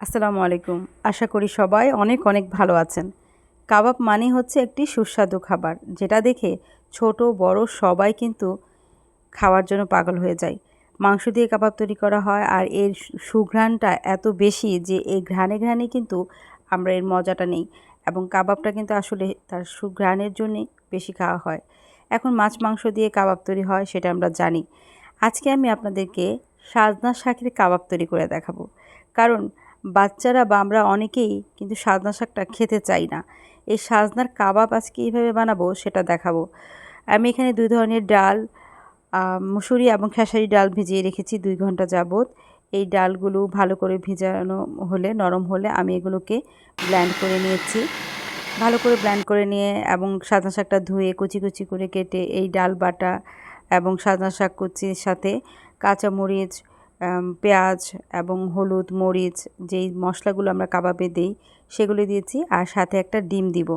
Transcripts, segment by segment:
আসসালামু আলাইকুম। আশা করি সবাই অনেক অনেক ভালো আছেন। কাবাব মানেই হচ্ছে একটি সুস্বাদু খাবার, যেটা দেখে ছোট বড় সবাই কিন্তু খাওয়ার জন্য পাগল হয়ে যায়। মাংস দিয়ে কাবাব তৈরি করা হয় আর এর সুঘ্রাণটা এত বেশি যে এই ঘ্রাণে ঘ্রাণে কিন্তু আমরা এর মজাটা নেই, এবং কাবাবটা কিন্তু আসলে তার সুঘ্রাণের জন্যই বেশি খাওয়া হয়। এখন মাছ মাংস দিয়ে কাবাব তৈরি হয় সেটা আমরা জানি। আজকে আমি আপনাদেরকে সাজনা শাকের কাবাব তৈরি করে দেখাবো, কারণ বাচ্চারা বা আমরা অনেকেই কিন্তু সাজনা শাকটা খেতে চাই না। এই সাজনার কাবাব আজকে কীভাবে বানাবো সেটা দেখাবো। আমি এখানে 2 ধরনের ডাল, মুসুরি এবং খেসারি ডাল ভিজিয়ে রেখেছি 2 ঘন্টা যাবত। এই ডালগুলো ভালো করে ভিজানো হলে, নরম হলে আমি এগুলোকে ব্লেন্ড করে নিয়েছি। ভালো করে ব্লেন্ড করে নিয়ে এবং সাজনা শাকটা ধুয়ে কুচি কুচি করে কেটে এই ডাল বাটা এবং সাজনা শাক কুচির সাথে কাঁচামরিচ, পেঁয়াজ এবং হলুদ, মরিচ, যেই মশলাগুলো আমরা কাবাবে দিই সেগুলো দিয়েছি, আর সাথে একটা ডিম দিব।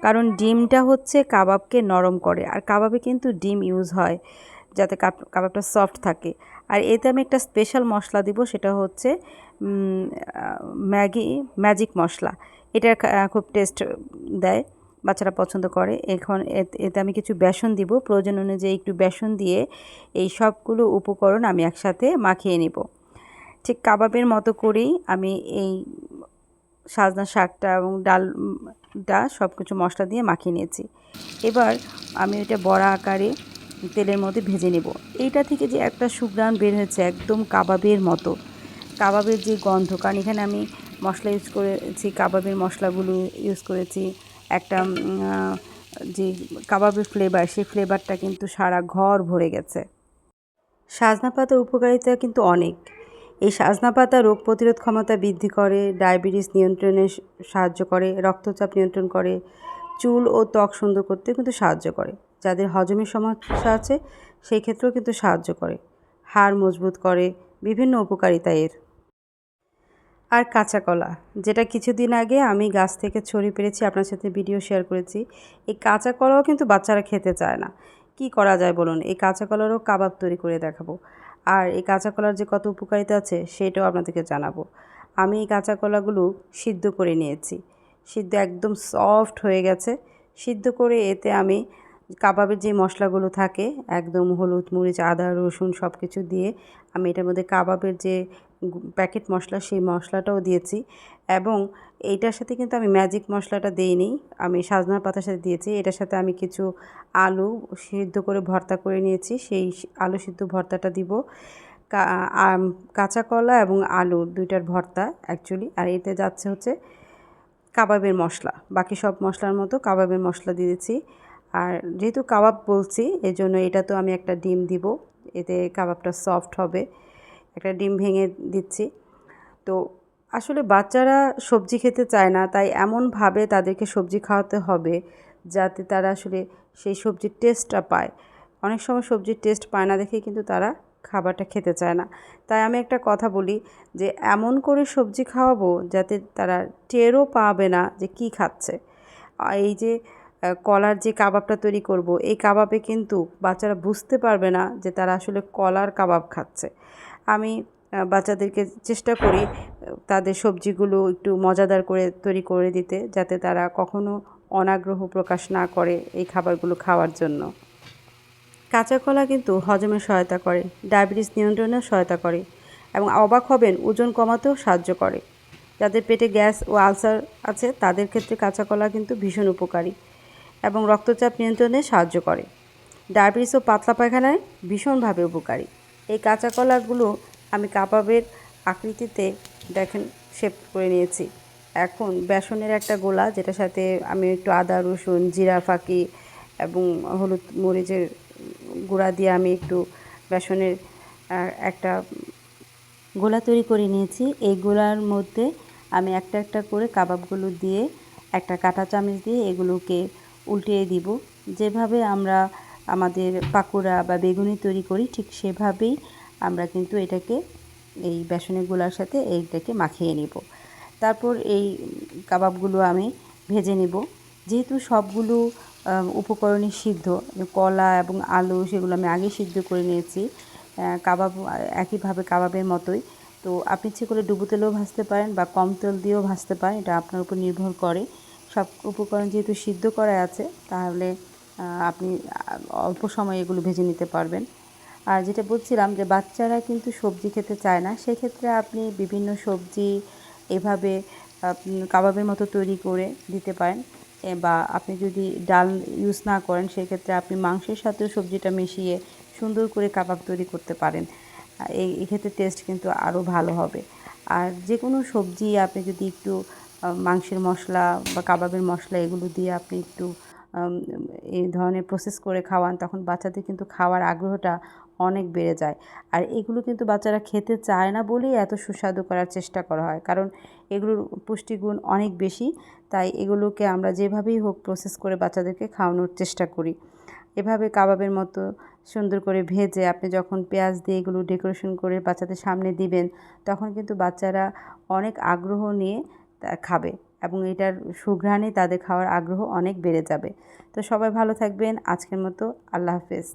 কারণ ডিমটা হচ্ছে কাবাবকে নরম করে, আর কাবাবে কিন্তু ডিম ইউজ হয় যাতে কাবাবটা সফট থাকে। আর এতে আমি একটা স্পেশাল মশলা দিব, সেটা হচ্ছে ম্যাজিক মশলা। এটা খুব টেস্ট দেয়, বাচ্চারা পছন্দ করে। এখন এতে আমি কিছু বেসন দিব, প্রয়োজন অনুযায়ী একটু বেসন দিয়ে এই সবগুলো উপকরণ আমি একসাথে মাখিয়ে নেব। ঠিক কাবাবের মতো করেই আমি এই সাজনা শাকটা এবং ডালটা সব কিছু মশলা দিয়ে মাখিয়ে নিয়েছি। এবার আমি এটা বড়া আকারে তেলের মধ্যে ভেজে নেব। এইটা থেকে যে একটা সুঘ্রাণ বের হয়েছে একদম কাবাবের মতো, কাবাবের যে গন্ধ, কারণ এখানে আমি মশলা ইউজ করেছি, কাবাবের মশলাগুলো ইউজ করেছি। একটা যে কাবাবের ফ্লেভার, সেই ফ্লেভারটা কিন্তু সারা ঘর ভরে গেছে। সাজনা পাতার উপকারিতা কিন্তু অনেক। এই সাজনা পাতা রোগ প্রতিরোধ ক্ষমতা বৃদ্ধি করে, ডায়াবেটিস নিয়ন্ত্রণে সাহায্য করে, রক্তচাপ নিয়ন্ত্রণ করে, চুল ও ত্বক সুন্দর করতে কিন্তু সাহায্য করে। যাদের হজমের সমস্যা আছে সেই ক্ষেত্রেও কিন্তু সাহায্য করে। হাড় মজবুত করে, বিভিন্ন উপকারিতা এর। আর কাঁচা কলা, যেটা কিছুদিন আগে আমি গাছ থেকে ছড়িয়ে পেরেছি, আপনার সাথে ভিডিও শেয়ার করেছি। এই কাঁচা কলাও কিন্তু বাচ্চারা খেতে চায় না। কি করা যায় বলুন? এই কাঁচা কলারও কাবাব তৈরি করে দেখাবো। আর এই কাঁচা কলার যে কত উপকারিতা আছে সেটাও আপনাদেরকে জানাবো। আমি এই কাঁচা কলাগুলো সিদ্ধ করে নিয়েছি, সিদ্ধ একদম সফট হয়ে গেছে। সিদ্ধ করে এতে আমি কাবাবের যে মশলাগুলো থাকে, একদম হলুদ, মরিচ, আদা, রসুন সব কিছু দিয়ে আমি এটার মধ্যে কাবাবের যে প্যাকেট মশলা সেই মশলাটাও দিয়েছি। এবং এইটার সাথে কিন্তু আমি ম্যাজিক মশলাটা দিইনি, আমি সাজনা পাতার সাথে দিয়েছি। এটার সাথে আমি কিছু আলু সিদ্ধ করে ভর্তা করে নিয়েছি, সেই আলু সিদ্ধ ভর্তাটা দিব। কাঁচা কলা এবং আলু দুইটার ভর্তা অ্যাকচুয়ালি। আর এতে যাচ্ছে হচ্ছে কাবাবের মশলা, বাকি সব মশলার মতো কাবাবের মশলা দিয়েছি। আর যেহেতু কাবাব বলছি এজন্য এটা তো আমি একটা ডিম দিব, এতে কাবাবটা সফট হবে। একটা ডিম ভেঙে দিচ্ছি। তো আসলে বাচ্চারা সবজি খেতে চায় না, তাই এমনভাবে তাদেরকে সবজি খাওয়াতে হবে যাতে তারা আসলে সেই সবজির টেস্টটা পায়। অনেক সময় সবজির টেস্ট পায় না দেখেই কিন্তু তারা খাবারটা খেতে চায় না। তাই আমি একটা কথা বলি যে এমন করে সবজি খাওয়াবো যাতে তারা টেরও পাবে না যে কী খাচ্ছে। এই যে কলার যে কাবাবটা তৈরি করব, এই কাবাবে কিন্তু বাচ্চারা বুঝতে পারবে না যে তারা আসলে কলার কাবাব খাচ্ছে। আমি বাচ্চাদেরকে চেষ্টা করি তাদের সবজিগুলো একটু মজাদার করে তৈরি করে দিতে, যাতে তারা কখনো অনাগ্রহ প্রকাশ না করে এই খাবারগুলো খাওয়ার জন্য। কাঁচা কলা কিন্তু হজমে সহায়তা করে, ডায়াবেটিস নিয়ন্ত্রণেও সহায়তা করে, এবং অবাক হবেন ওজন কমাতেও সাহায্য করে। যাদের পেটে গ্যাস ও আলসার আছে তাদের ক্ষেত্রে কাঁচা কলা কিন্তু ভীষণ উপকারী এবং রক্তচাপ নিয়ন্ত্রণে সাহায্য করে। ডায়াবেটিস ও পাতলা পায়খানায় ভীষণভাবে উপকারী। এই কাঁচা কলাগুলো আমি কাবাবের আকৃতিতে দেখেন শেপ করে নিয়েছি। এখন বেসনের একটা গোলা, যেটার সাথে আমি একটু আদা, রসুন, জিরা ফাঁকি এবং হলুদ মরিচের গুঁড়া দিয়ে আমি একটু বেসনের একটা গোলা তৈরি করে নিয়েছি। এই গোলার মধ্যে আমি একটা একটা করে কাবাবগুলো দিয়ে একটা কাঁটা চামচ দিয়ে এগুলোকে উল্টিয়ে দিব। যেভাবে আমরা আমাদের পাকোড়া বা বেগুনি তৈরি করি ঠিক সেভাবেই আমরা কিন্তু এটাকে এই বেসনের গোলার সাথে এইটাকে মাখিয়ে নিব। তারপর এই কাবাবগুলো আমি ভেজে নেব। যেহেতু সবগুলো উপকরণই সিদ্ধ, কলা এবং আলু সেগুলো আমি আগে সিদ্ধ করে নিয়েছি, কাবাব একইভাবে কাবাবের মতোই। তো আপনি ইচ্ছে করলে ডুবো তেলেও ভাজতে পারেন বা কম তেল দিয়েও ভাজতে পারেন, এটা আপনার উপর নির্ভর করে। সব উপকরণ যেহেতু সিদ্ধ করা আছে, তাহলে আপনি অল্প সময়ে এগুলো ভেজে নিতে পারবেন। আর যেটা বলছিলাম যে বাচ্চারা কিন্তু সবজি খেতে চায় না, সেক্ষেত্রে আপনি বিভিন্ন সবজি এভাবে কাবাবের মতো তৈরি করে দিতে পারেন। বা আপনি যদি ডাল ইউজ না করেন, সেক্ষেত্রে আপনি মাংসের সাথেও সবজিটা মিশিয়ে সুন্দর করে কাবাব তৈরি করতে পারেন। এক্ষেত্রে টেস্ট কিন্তু আরও ভালো হবে। আর যে কোনো সবজি আপনি যদি একটু মাংসের মশলা বা কাবাবের মশলা এগুলো দিয়ে আপনি একটু এই ধরনের প্রসেস করে খাওয়ান, তখন বাচ্চাদের কিন্তু খাওয়ার আগ্রহটা অনেক বেড়ে যায়। আর এগুলো কিন্তু বাচ্চারা খেতে চায় না বলেই এত সুস্বাদু করার চেষ্টা করা হয়, কারণ এগুলোর পুষ্টিগুণ অনেক বেশি। তাই এগুলোকে আমরা যেভাবেই হোক প্রসেস করে বাচ্চাদেরকে খাওয়ানোর চেষ্টা করি। এভাবে কাবাবের মতো সুন্দর করে ভেজে আপনি যখন পেঁয়াজ দিয়ে এগুলো ডেকোরেশন করে বাচ্চাদের সামনে দিবেন, তখন কিন্তু বাচ্চারা অনেক আগ্রহ নিয়ে খাবে এবং এটার সুঘ্রাণে তাদের খাওয়ার আগ্রহ অনেক বেড়ে যাবে। তো সবাই ভালো থাকবেন। আজকের মতো আল্লাহ হাফেজ।